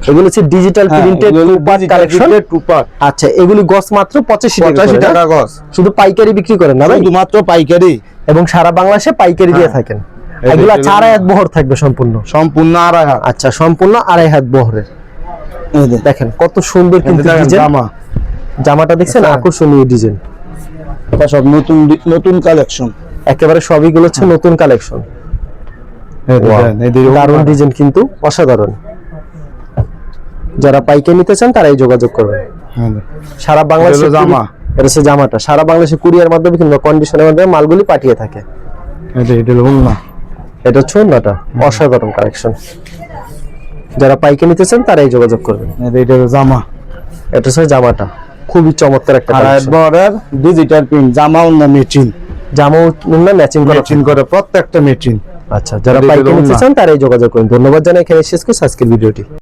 এগুলো হচ্ছে digital printed collection টুপার। আচ্ছা, এগুলি গস মাত্র 85 টাকা গস। শুধু পাইকারি বিক্রি করেন না ভাই? শুধুমাত্র পাইকারি, এবং সারা বাংলাদেশে পাইকারি দিয়ে থাকেন। এগুলা 4 হাত বহর থাকবে সম্পূর্ণ। সম্পূর্ণ 2.5 হাত। আচ্ছা, সম্পূর্ণ 2.5 হাত বহরের। দেখেন কত সুন্দর কিন্তু ডিজাইন। জামাটা দেখছেন আকর্ষণীয় ডিজাইন। এটা সব নতুন নতুন কালেকশন, একেবারে সবইগুলো হচ্ছে নতুন কালেকশন। দারুণ ডিজাইন কিন্তু অসাধারণ। যারা পাইকারি নিতে চান তারাই যোগাযোগ করবেন। সারা বাংলাদেশে জামা, এটা হচ্ছে জামাটা সারা বাংলাদেশে কুরিয়ার মাধ্যমে কিংবা কন্ডিশনের মাধ্যমে মালগুলি পাঠিয়ে থাকে। এটা হচ্ছে ওন্নাটা, অসাধারণ কালেকশন। যারা পাইকারি নিতে চান তারাই যোগাযোগ করবেন। এটা জামা, এটা হচ্ছে জামাটা, খুবই চমৎকার একটা কালেকশন। ডিজিটাল প্রিন্ট জামা ওন্না ম্যাচিং, জামা ওন্না ম্যাচিং করে প্রত্যেকটা ম্যাচিং। আচ্ছা, যারা পাইকারি নিতে চান তারাই যোগাযোগ করুন। ধন্যবাদ জানাই, এখানে শেষ করছি আজকের ভিডিওটি।